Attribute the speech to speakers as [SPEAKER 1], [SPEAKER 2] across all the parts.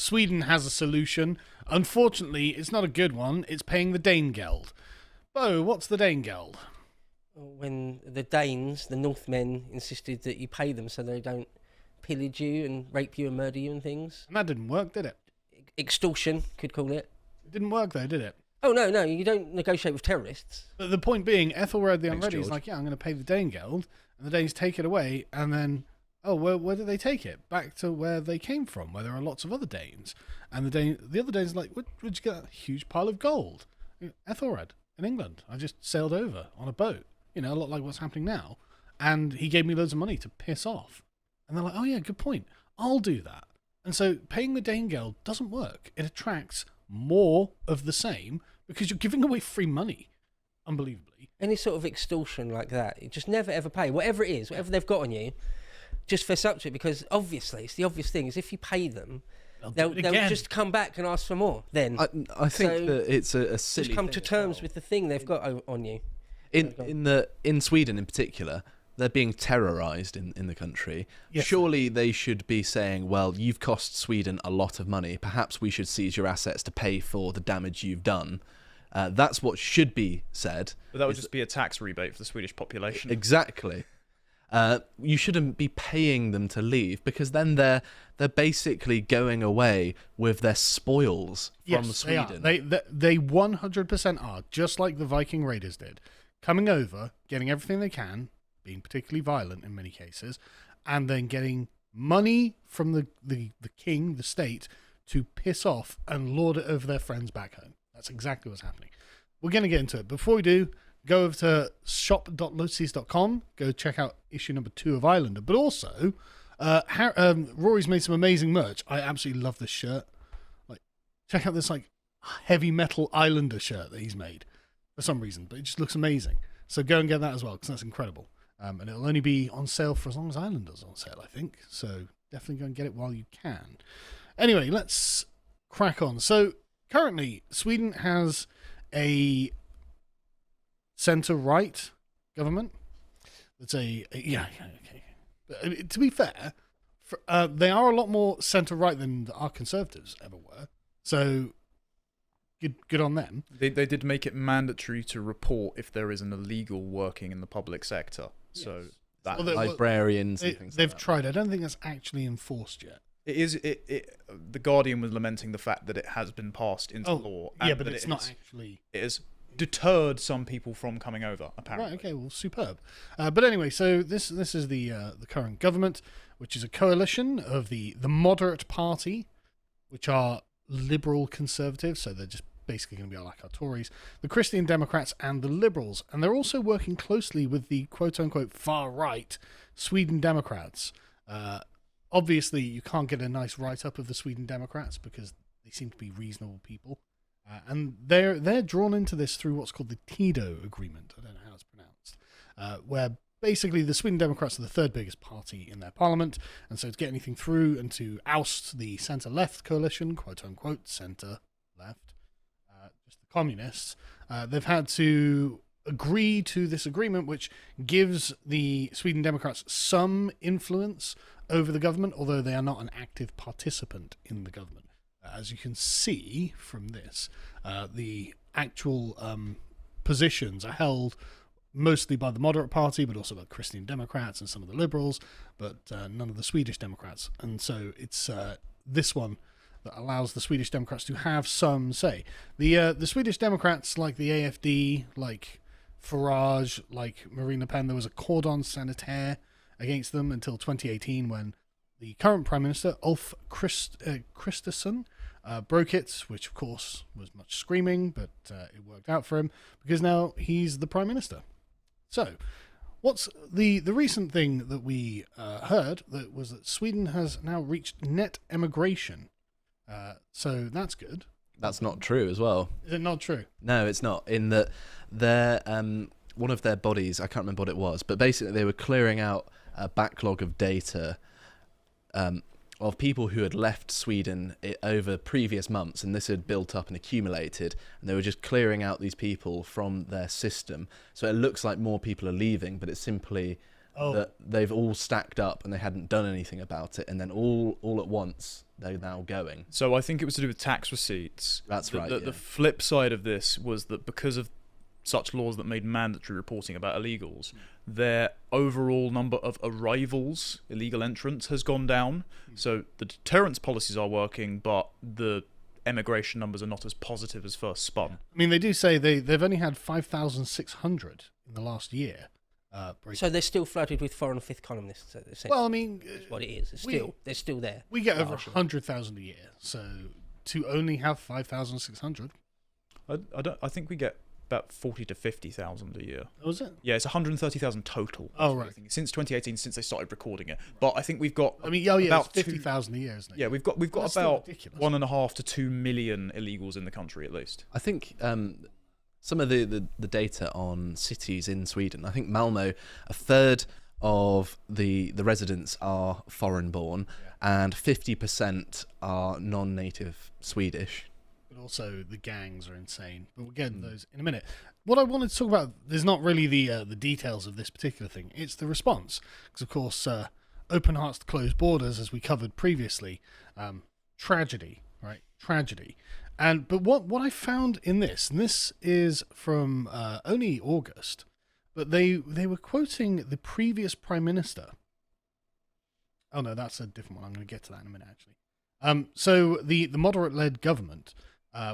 [SPEAKER 1] Sweden has a solution. Unfortunately, it's not a good one. It's paying the Danegeld. Bo, what's the Danegeld?
[SPEAKER 2] When the Danes, the Northmen, insisted that you pay them so they don't pillage you and rape you and murder you and things.
[SPEAKER 1] And that didn't work, did it?
[SPEAKER 2] Extortion, could call it.
[SPEAKER 1] It didn't work, though, did it?
[SPEAKER 2] Oh, no, you don't negotiate with terrorists.
[SPEAKER 1] But the point being, Ethelred the
[SPEAKER 3] Thanks,
[SPEAKER 1] Unready is
[SPEAKER 3] George.
[SPEAKER 1] like, yeah, I'm going to pay the Danegeld, and the Danes take it away, and then, oh, where did they take it? Back to where they came from, where there are lots of other Danes. And the other Danes are like, where'd you get that huge pile of gold? Ethelred, in England. I just sailed over on a boat, a lot like what's happening now, and he gave me loads of money to piss off. And they're like, oh yeah, good point. I'll do that. And so paying the Danegeld doesn't work. It attracts more of the same because you're giving away free money. Unbelievably.
[SPEAKER 2] Any sort of extortion like that, you just never ever pay. Whatever it is, whatever they've got on you, just fess up to it, because obviously, it's the obvious thing, is if you pay them, they'll just come back and ask for more then.
[SPEAKER 3] I think that it's a silly
[SPEAKER 2] just come
[SPEAKER 3] thing
[SPEAKER 2] to
[SPEAKER 3] as
[SPEAKER 2] terms
[SPEAKER 3] well.
[SPEAKER 2] with the thing they've got on you.
[SPEAKER 3] In Sweden in particular, they're being terrorised in the country.
[SPEAKER 1] Yes.
[SPEAKER 3] Surely they should be saying, well, you've cost Sweden a lot of money. Perhaps we should seize your assets to pay for the damage you've done. That's what should be said.
[SPEAKER 4] But that would just be a tax rebate for the Swedish population.
[SPEAKER 3] Exactly. You shouldn't be paying them to leave, because then they're basically going away with their spoils from Sweden.
[SPEAKER 1] They 100% are, just like the Viking raiders did, coming over, getting everything they can, being particularly violent in many cases, and then getting money from the king, the state, to piss off and lord it over their friends back home. That's exactly what's happening. We're going to get into it. Before we do, go over to shop.lotus.com. Go check out issue number 2 of Islander. But also, Rory's made some amazing merch. I absolutely love this shirt. Check out this heavy metal Islander shirt that he's made for some reason, but it just looks amazing. So go and get that as well, because that's incredible. And it'll only be on sale for as long as Islander's on sale, I think. So definitely go and get it while you can. Anyway, let's crack on. So currently, Sweden has a centre-right government. It's okay. But, to be fair, they are a lot more centre-right than our Conservatives ever were. So good on them.
[SPEAKER 4] They did make it mandatory to report if there is an illegal working in the public sector. Yes. So that
[SPEAKER 3] librarians and things
[SPEAKER 1] they've
[SPEAKER 3] like that.
[SPEAKER 1] tried. I don't think that's actually enforced yet.
[SPEAKER 4] It is. The Guardian was lamenting the fact that it has been passed into law.
[SPEAKER 1] Yeah, but it's not actually.
[SPEAKER 4] It has deterred some people from coming over. Apparently.
[SPEAKER 1] Right. Okay. Well, superb. But anyway, so this is the current government, which is a coalition of the moderate party, which are liberal conservatives. So they're just basically going to be like our Tories, the Christian Democrats, and the Liberals, and they're also working closely with the quote-unquote far-right Sweden Democrats. Obviously, you can't get a nice write-up of the Sweden Democrats because they seem to be reasonable people, and they're drawn into this through what's called the Tito Agreement. I don't know how it's pronounced, where basically the Sweden Democrats are the third biggest party in their parliament, and so to get anything through and to oust the centre-left coalition, quote-unquote centre-left, just the communists, they've had to agree to this agreement, which gives the Sweden Democrats some influence over the government, although they are not an active participant in the government. As you can see from this, the actual positions are held mostly by the moderate party, but also by the Christian Democrats and some of the liberals, but none of the Swedish Democrats. And so it's this one that allows the Swedish Democrats to have some say. The Swedish Democrats, like the AFD, like Farage, like Marine Le Pen, there was a cordon sanitaire against them until 2018, when the current Prime Minister, Ulf Kristersson, broke it, which of course was much screaming, but it worked out for him because now he's the Prime Minister. So, what's the recent thing that we heard that was that Sweden has now reached net emigration. So that's good.
[SPEAKER 3] That's not true as well.
[SPEAKER 1] Is it not true?
[SPEAKER 3] No, it's not. In that their one of their bodies, I can't remember what it was, but basically they were clearing out a backlog of data of people who had left Sweden over previous months, and this had built up and accumulated, and they were just clearing out these people from their system. So it looks like more people are leaving, but it's simply that they've all stacked up and they hadn't done anything about it, and then all at once they're now going.
[SPEAKER 4] So I think it was to do with tax receipts.
[SPEAKER 3] That's right.
[SPEAKER 4] The flip side of this was that because of such laws that made mandatory reporting about illegals, their overall number of arrivals, illegal entrants, has gone down. So the deterrence policies are working, but the emigration numbers are not as positive as first spun.
[SPEAKER 1] I mean, they do say they've only had 5,600 in the last year.
[SPEAKER 2] So they're still flooded with foreign fifth columnists.
[SPEAKER 1] Well, I mean,
[SPEAKER 2] that's what it is. They're still there.
[SPEAKER 1] We get over 100,000 a year, so to only have 5,600.
[SPEAKER 4] I think we get about 40 to 50,000 a year.
[SPEAKER 1] Oh, is it?
[SPEAKER 4] Yeah, it's 130,000 total.
[SPEAKER 1] Oh, right.
[SPEAKER 4] Since 2018, since they started recording it. But I think we've got.
[SPEAKER 1] I mean, about 50,000 a year, isn't it?
[SPEAKER 4] Yeah, we've got about 1.5 to 2 million illegals in the country at least.
[SPEAKER 3] I think some of the data on cities in Sweden, I think Malmo, a third of the residents are foreign born, and 50% are non-native Swedish.
[SPEAKER 1] But also the gangs are insane. But we'll get into those in a minute. What I wanted to talk about is not really the details of this particular thing. It's the response. Because, of course, open hearts to closed borders, as we covered previously, tragedy, right? Tragedy. But what I found in this, and this is from only August, but they were quoting the previous Prime Minister. Oh, no, that's a different one. I'm going to get to that in a minute, actually. So the moderate-led government,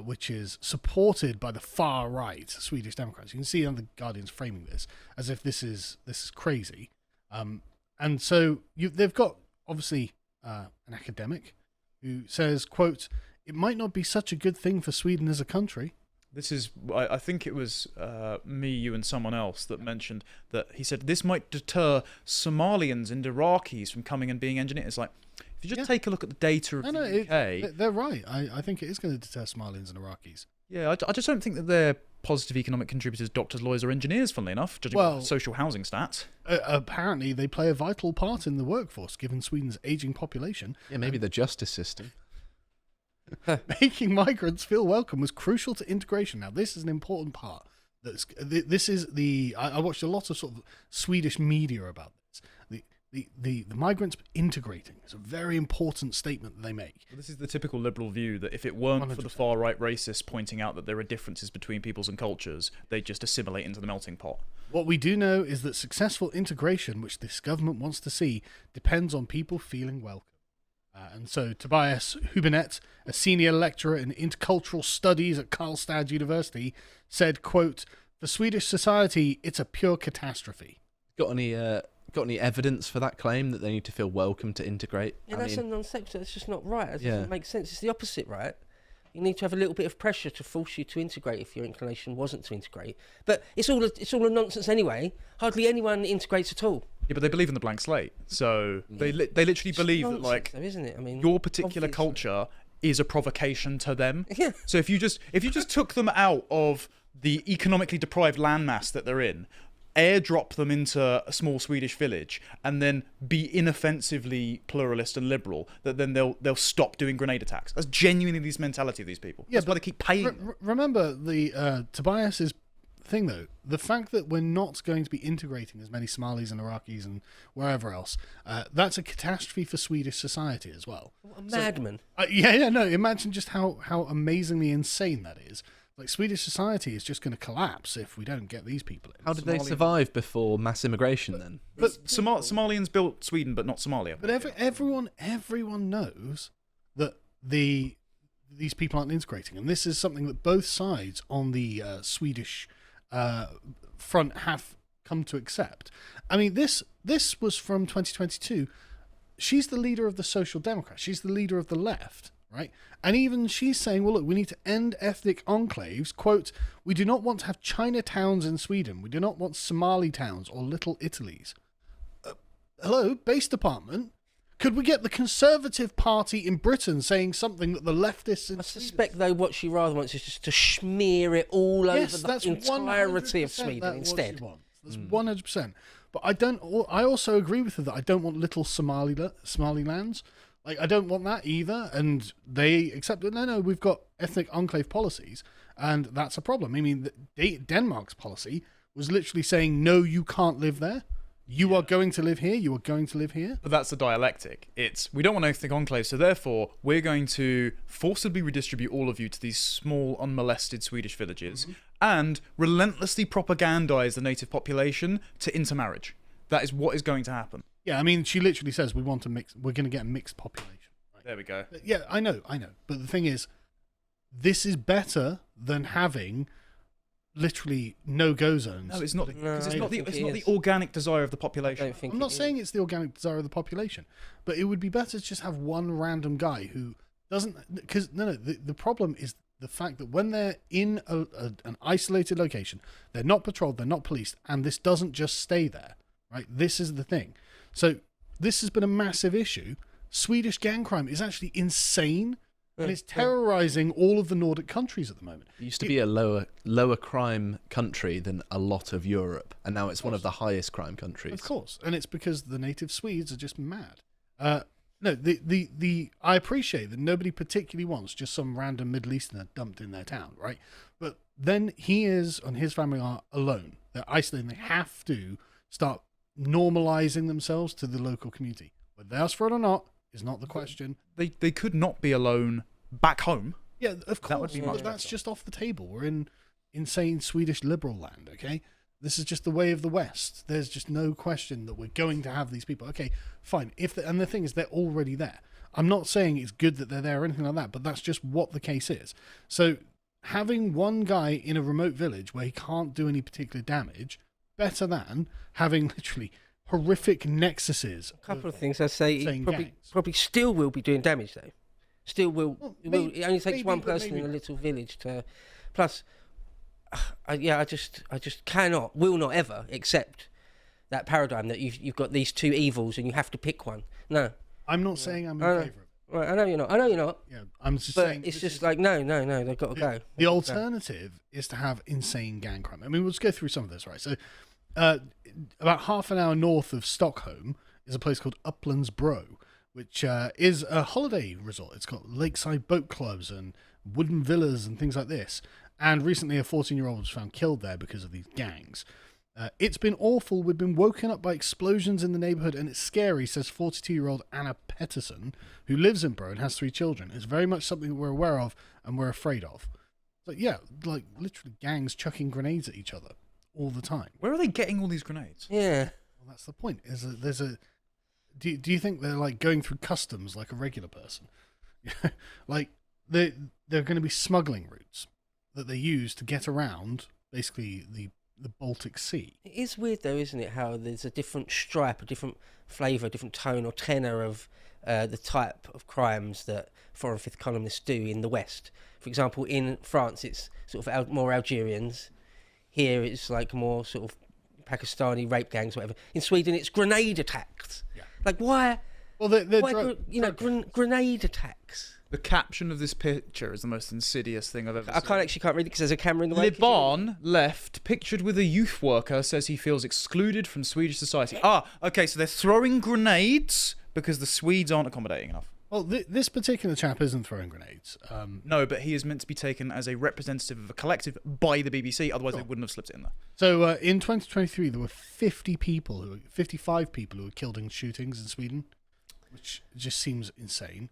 [SPEAKER 1] which is supported by the far-right Swedish Democrats. You can see on the Guardian's framing this as if this is crazy. And so they've got, obviously, an academic who says, quote, "It might not be such a good thing for Sweden as a country."
[SPEAKER 4] This is, I think it was me, you, and someone else that mentioned that he said this might deter Somalians and Iraqis from coming and being engineers. It's like, if you just take a look at the data of the UK...
[SPEAKER 1] They're right. I think it is going to deter Somalians and Iraqis.
[SPEAKER 4] Yeah, I just don't think that they're positive economic contributors, doctors, lawyers, or engineers, funnily enough, judging by social housing stats.
[SPEAKER 1] Apparently, they play a vital part in the workforce, given Sweden's ageing population.
[SPEAKER 3] Yeah, maybe the justice system.
[SPEAKER 1] Making migrants feel welcome was crucial to integration. Now, this is an important part. This is I watched a lot of sort of Swedish media about this. The migrants integrating is a very important statement that they make.
[SPEAKER 4] Well, this is the typical liberal view that if it weren't 100%. For the far-right racists pointing out that there are differences between peoples and cultures, they'd just assimilate into the melting pot.
[SPEAKER 1] What we do know is that successful integration, which this government wants to see, depends on people feeling welcome. And so Tobias Hübinette, a senior lecturer in intercultural studies at Karlstad University, said, quote, "For Swedish society, it's a pure catastrophe."
[SPEAKER 3] Got any evidence for that claim that they need to feel welcome to integrate?
[SPEAKER 2] Yeah, that's a non-sequitur. It's just not right. It doesn't make sense. It's the opposite, right? You need to have a little bit of pressure to force you to integrate if your inclination wasn't to integrate. But it's all a nonsense anyway. Hardly anyone integrates at all.
[SPEAKER 4] Yeah, but they believe in the blank slate. So they literally believe that, like,
[SPEAKER 2] though, isn't it? I mean,
[SPEAKER 4] your particular culture is a provocation to them.
[SPEAKER 2] Yeah.
[SPEAKER 4] So if you just took them out of the economically deprived landmass that they're in, airdrop them into a small Swedish village, and then be inoffensively pluralist and liberal, that then they'll stop doing grenade attacks. That's genuinely the mentality of these people.
[SPEAKER 1] Yeah,
[SPEAKER 4] that's why they keep paying.
[SPEAKER 1] Remember the Tobias's thing, though. The fact that we're not going to be integrating as many Somalis and Iraqis and wherever else, that's a catastrophe for Swedish society as well.
[SPEAKER 2] What a madman.
[SPEAKER 1] No, imagine just how amazingly insane that is. Like, Swedish society is just going to collapse if we don't get these people in.
[SPEAKER 3] How did they survive before mass immigration then?
[SPEAKER 4] But Somalians built Sweden, but not Somalia.
[SPEAKER 1] But everyone knows that these people aren't integrating, and this is something that both sides on the Swedish front have come to accept. I mean, this was from 2022. She's the leader of the Social Democrats. She's the leader of the left. Right? And even she's saying, well, look, we need to end ethnic enclaves. Quote, "We do not want to have Chinatowns in Sweden. We do not want Somali towns or little Italys." Hello, base department? Could we get the Conservative Party in Britain saying something that the leftists...
[SPEAKER 2] I suspect, though, what she rather wants is just to smear it all over the entirety of Sweden instead.
[SPEAKER 1] That's 100%. But I also agree with her that I don't want little Somalilands. Like, I don't want that either, and they accept it. No, we've got ethnic enclave policies, and that's a problem. I mean, Denmark's policy was literally saying, no, you can't live there. You are going to live here. You are going to live here.
[SPEAKER 4] But that's the dialectic. It's, we don't want to think enclave, so therefore we're going to forcibly redistribute all of you to these small, unmolested Swedish villages and relentlessly propagandize the native population to intermarriage. That is what is going to happen.
[SPEAKER 1] Yeah, I mean, she literally says we're going to get a mixed population. Right?
[SPEAKER 4] There we go.
[SPEAKER 1] Yeah, I know. But the thing is, this is better than having literally no-go zones.
[SPEAKER 4] No, it's not. Because
[SPEAKER 2] No,
[SPEAKER 4] it's not the organic desire of the population.
[SPEAKER 1] I'm not saying it's the organic desire of the population, but it would be better to just have one random guy who doesn't. Because the problem is the fact that when they're in an isolated location, they're not patrolled, they're not policed, and this doesn't just stay there. Right? This is the thing. So this has been a massive issue. Swedish gang crime is actually insane. And it's terrorizing all of the Nordic countries at the moment.
[SPEAKER 3] It used to be a lower crime country than a lot of Europe, and now it's one of the highest crime countries.
[SPEAKER 1] Of course, and it's because the native Swedes are just mad. No, I appreciate that nobody particularly wants just some random Middle Easterner dumped in their town, right? But then he and his family are alone. They're isolated. They have to start normalizing themselves to the local community. Whether they ask for it or not is not the question.
[SPEAKER 4] They could not be alone back home.
[SPEAKER 1] Yeah, of course.
[SPEAKER 4] That would be much
[SPEAKER 1] but that's
[SPEAKER 4] better.
[SPEAKER 1] just off the table. We're in insane Swedish liberal land, okay? This is just the way of the West. There's just no question that we're going to have these people. Okay, fine. And the thing is, they're already there. I'm not saying it's good that they're there or anything like that, but that's just what the case is. So having one guy in a remote village where he can't do any particular damage, better than having literally horrific nexuses.
[SPEAKER 2] A couple of things I say. He probably still will be doing damage though. Still will.
[SPEAKER 1] Well,
[SPEAKER 2] It only takes one
[SPEAKER 1] but
[SPEAKER 2] person
[SPEAKER 1] maybe
[SPEAKER 2] in a
[SPEAKER 1] not.
[SPEAKER 2] little village to. Plus, I just will not ever accept that paradigm that you've got these two evils and you have to pick one. No.
[SPEAKER 1] I'm not saying I'm in
[SPEAKER 2] I know.
[SPEAKER 1] favour of it.
[SPEAKER 2] Right, I know you're not.
[SPEAKER 1] Yeah, I'm just
[SPEAKER 2] But
[SPEAKER 1] saying.
[SPEAKER 2] it's
[SPEAKER 1] this
[SPEAKER 2] just
[SPEAKER 1] is-
[SPEAKER 2] like no, they've got to go.
[SPEAKER 1] The alternative is to have insane gang crime. I mean, we'll just go through some of this, right? So, about half an hour north of Stockholm is a place called Uplands Bro, which is a holiday resort. It's got lakeside boat clubs and wooden villas and things like this. And recently, a 14-year-old was found killed there because of these gangs. It's been awful. We've been woken up by explosions in the neighborhood, and it's scary, says 42-year-old Anna Pettersson, who lives in Bro and has 3 children. It's very much something that we're aware of and we're afraid of. But yeah, like literally gangs chucking grenades at each other all the time.
[SPEAKER 4] Where are they getting all these grenades?
[SPEAKER 2] Yeah.
[SPEAKER 1] Well, that's the point. Do you think they're like going through customs like a regular person? Like they're going to be smuggling routes that they use to get around basically the Baltic Sea.
[SPEAKER 2] It is weird though, isn't it? How there's a different stripe, a different flavour, a different tone or tenor of the type of crimes that foreign fifth columnists do in the West. For example, in France, it's sort of more Algerians. Here, it's like more sort of Pakistani rape gangs, whatever. In Sweden, it's grenade attacks.
[SPEAKER 1] Yeah.
[SPEAKER 2] Like why?
[SPEAKER 1] Well, they're
[SPEAKER 2] Grenade attacks.
[SPEAKER 4] The caption of this picture is the most insidious thing I've ever
[SPEAKER 2] I
[SPEAKER 4] seen.
[SPEAKER 2] can't read it because there's a camera in the way.
[SPEAKER 4] Liban left, pictured with a youth worker, says he feels excluded from Swedish society. Okay, so they're throwing grenades because the Swedes aren't accommodating enough.
[SPEAKER 1] Well, this particular chap isn't throwing grenades.
[SPEAKER 4] No, but he is meant to be taken as a representative of a collective by the BBC, otherwise they wouldn't have slipped it in there.
[SPEAKER 1] So in 2023, there were 55 people who were killed in shootings in Sweden, which just seems insane,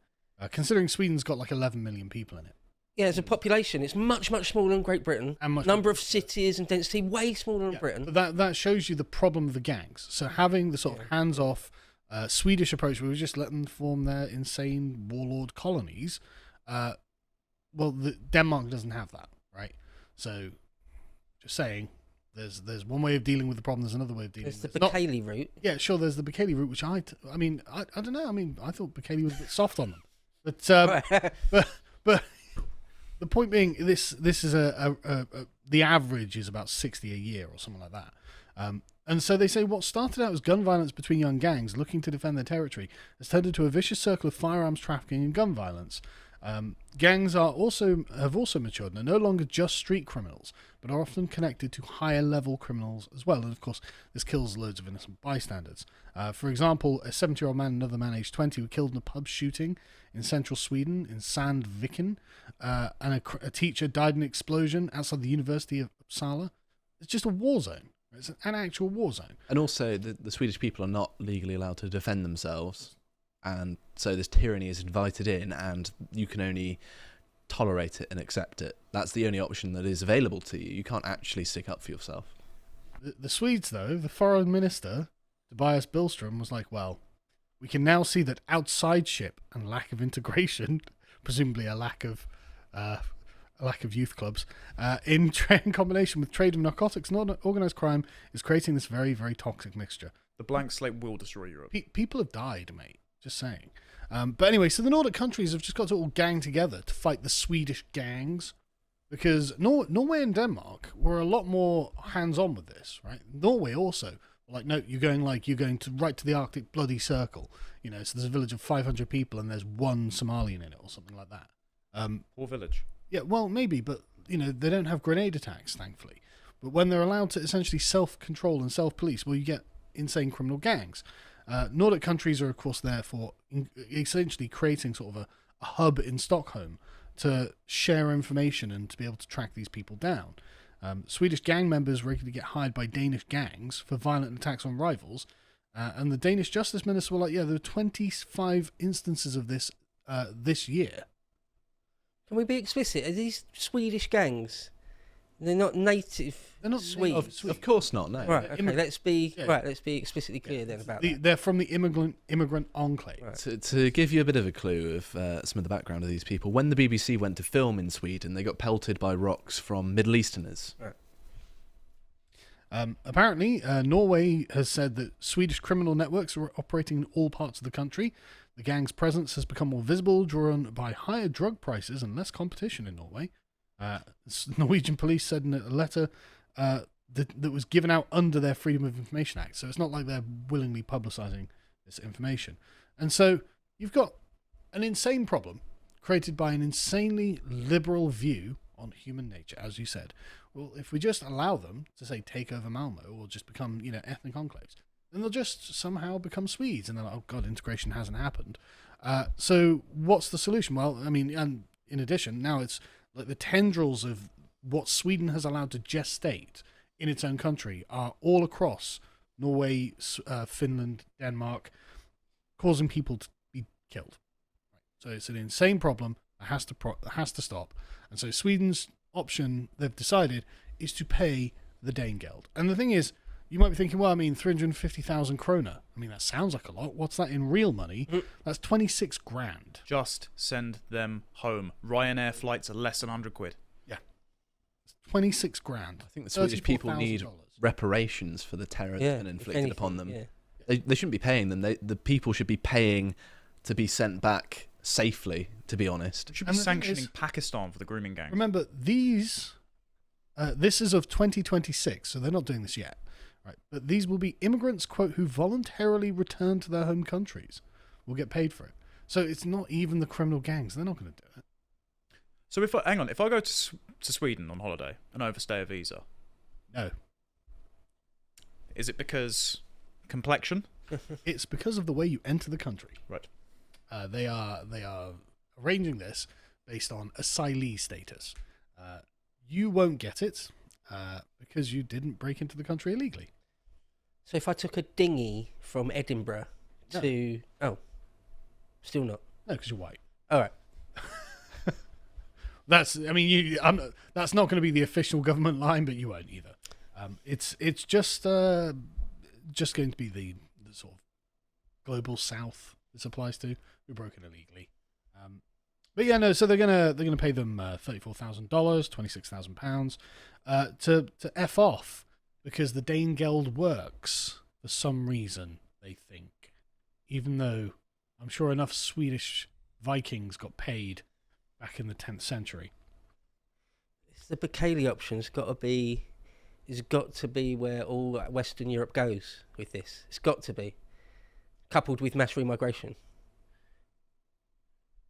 [SPEAKER 1] considering Sweden's got like 11 million people in it.
[SPEAKER 2] Yeah, as a population, it's much smaller than Great Britain.
[SPEAKER 1] And much
[SPEAKER 2] Number
[SPEAKER 1] more-
[SPEAKER 2] of cities and density way smaller than Britain.
[SPEAKER 1] But that shows you the problem of the gangs. So having the sort of hands-off Swedish approach, where we just let them form their insane warlord colonies. Denmark doesn't have that, right? So, just saying, there's one way of dealing with the problem. There's another way of dealing.
[SPEAKER 2] There's the
[SPEAKER 1] with it.
[SPEAKER 2] Bikali route.
[SPEAKER 1] Yeah, sure. There's the Bikali route, which I don't know. I mean, I thought Bikali was a bit soft on them, but the point being, this is the average is about 60 a year or something like that. And so they say what started out as gun violence between young gangs looking to defend their territory has turned into a vicious circle of firearms trafficking and gun violence. Gangs have also matured and are no longer just street criminals, but are often connected to higher level criminals as well. And of course, this kills loads of innocent bystanders. For example, a 70-year-old man and another man aged 20 were killed in a pub shooting in central Sweden, in Sandviken, and a teacher died in an explosion outside the University of Uppsala. It's just a war zone. It's an actual war zone.
[SPEAKER 3] And also, the Swedish people are not legally allowed to defend themselves, and so this tyranny is invited in, and you can only tolerate it and accept it. That's the only option that is available to you. You can't actually stick up for yourself.
[SPEAKER 1] The Swedes, though, the foreign minister, Tobias Billström, was like, well, we can now see that outsideship and lack of integration, presumably a lack of youth clubs, in combination with trade of narcotics and organised crime, is creating this very, very toxic mixture.
[SPEAKER 4] The blank slate will destroy Europe.
[SPEAKER 1] People have died, mate. Just saying. But anyway, so the Nordic countries have just got to all gang together to fight the Swedish gangs, because Norway and Denmark were a lot more hands-on with this, right? Norway also, like, no, you're going to right to the Arctic bloody circle, so there's a village of 500 people and there's one Somalian in it or something like that.
[SPEAKER 4] Poor village.
[SPEAKER 1] Yeah, well, maybe, but they don't have grenade attacks, thankfully. But when they're allowed to essentially self-control and self-police, well, you get insane criminal gangs. Nordic countries are, of course, therefore essentially creating sort of a hub in Stockholm to share information and to be able to track these people down. Swedish gang members regularly get hired by Danish gangs for violent attacks on rivals, and the Danish justice minister were like, yeah, there were 25 instances of this this year.
[SPEAKER 2] Can we be explicit? Are these Swedish gangs? They're not native.
[SPEAKER 1] They're not
[SPEAKER 2] Swedes.
[SPEAKER 3] Of course not. No.
[SPEAKER 2] Right. Okay. Let's be
[SPEAKER 1] Yeah.
[SPEAKER 2] right. Let's be explicitly clear then about that.
[SPEAKER 1] They're from the immigrant enclave.
[SPEAKER 2] Right.
[SPEAKER 3] To give you a bit of a clue of some of the background of these people, when the BBC went to film in Sweden, they got pelted by rocks from Middle Easterners.
[SPEAKER 2] Right.
[SPEAKER 1] Apparently, Norway has said that Swedish criminal networks are operating in all parts of the country. The gang's presence has become more visible, drawn by higher drug prices and less competition in Norway. Norwegian police said in a letter that was given out under their Freedom of Information Act. So it's not like they're willingly publicising this information. And so you've got an insane problem created by an insanely liberal view on human nature, as you said. Well, if we just allow them to, say, take over Malmo or just become, ethnic enclaves, then they'll just somehow become Swedes. And they're like, oh, God, integration hasn't happened. So what's the solution? Well, I mean, and in addition, now it's like the tendrils of what Sweden has allowed to gestate in its own country are all across Norway, Finland, Denmark, causing people to be killed. So it's an insane problem that has to stop. And so Sweden's option, they've decided, is to pay the Danegeld. And the thing is, you might be thinking, well, I mean, 350,000 krona. I mean, that sounds like a lot. What's that in real money? That's 26 grand.
[SPEAKER 4] Just send them home. Ryanair flights are less than 100 quid.
[SPEAKER 1] Yeah. It's 26 grand.
[SPEAKER 3] I think the Swedish people need reparations for the terror that's been inflicted upon them.
[SPEAKER 2] Yeah.
[SPEAKER 3] They shouldn't be paying them. The people should be paying to be sent back safely, to be honest.
[SPEAKER 4] Should be sanctioning Pakistan for the grooming gang.
[SPEAKER 1] Remember, this is of 2026, so they're not doing this yet. Right, but these will be immigrants, quote, who voluntarily return to their home countries will get paid for it. So it's not even the criminal gangs. They're not going to do it.
[SPEAKER 4] So if I go to Sweden on holiday and overstay a visa,
[SPEAKER 1] No.
[SPEAKER 4] Is it because complexion?
[SPEAKER 1] It's because of the way you enter the country.
[SPEAKER 4] Right.
[SPEAKER 1] They are arranging this based on asylee status. You won't get it because you didn't break into the country illegally.
[SPEAKER 2] So if I took a dinghy from Edinburgh to... No. Oh. Still not?
[SPEAKER 1] No, because you're white.
[SPEAKER 2] All right.
[SPEAKER 1] That's not going to be the official government line, but you won't either. It's just going to be the sort of global south this applies to, who broke in illegally. But yeah, no. So they're gonna pay them $34,000, £26,000 to f off because the Danegeld works for some reason. They think, even though I'm sure enough Swedish Vikings got paid back in the 10th century.
[SPEAKER 2] It's the Bacalli option's got to be where all Western Europe goes with this. It's got to be coupled with mass remigration.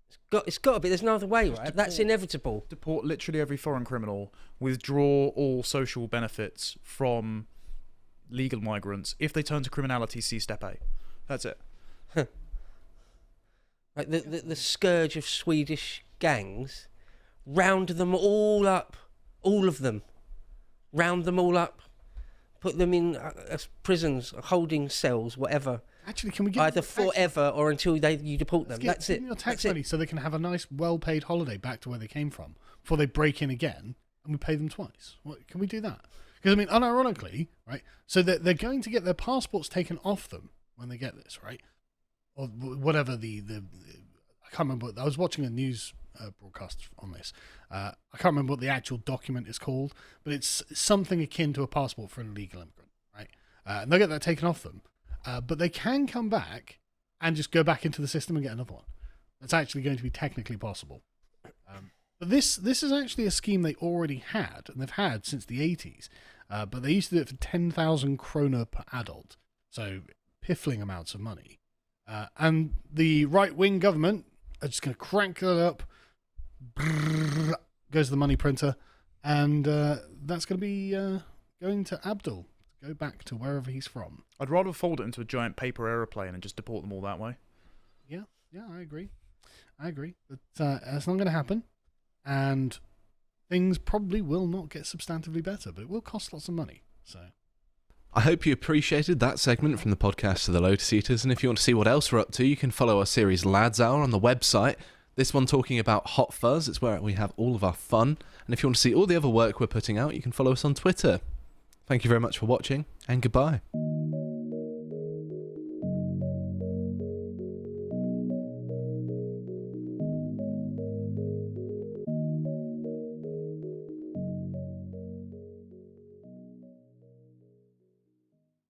[SPEAKER 2] It's got to be. There's no other way, right? That's inevitable.
[SPEAKER 4] Deport literally every foreign criminal, withdraw all social benefits from legal migrants. If they turn to criminality, see step A. That's it.
[SPEAKER 2] Like the scourge of Swedish gangs, round them all up, all of them, round them all up, put them in prisons, holding cells, whatever.
[SPEAKER 1] Actually, can we get
[SPEAKER 2] either forever or until you deport them? That's it.
[SPEAKER 1] Give them your tax money so they can have a nice, well-paid holiday back to where they came from before they break in again, and we pay them twice. Can we do that? Because I mean, unironically, right? So they're going to get their passports taken off them when they get this, right? Or whatever I can't remember. I was watching a news broadcast on this. I can't remember what the actual document is called, but it's something akin to a passport for an illegal immigrant, right? And they'll get that taken off them, but they can come back and just go back into the system and get another one. That's actually going to be technically possible. But this is actually a scheme they already had, and they've had since the 80s. But they used to do it for 10,000 kroner per adult, so piffling amounts of money. And the right-wing government are just going to crank that up. Brrr, goes the money printer, and that's going to be going to Abdul to go back to wherever he's from.
[SPEAKER 4] I'd rather fold it into a giant paper aeroplane and just deport them all that way.
[SPEAKER 1] Yeah, I agree. But it's not going to happen, and things probably will not get substantively better, but it will cost lots of money. So
[SPEAKER 3] I hope you appreciated that segment from the podcast of the Lotus Eaters, and if you want to see what else we're up to, you can follow our series Lads Hour on the website. This one talking about Hot Fuzz. It's where we have all of our fun. And if you want to see all the other work we're putting out, you can follow us on Twitter. Thank you very much for watching, and goodbye.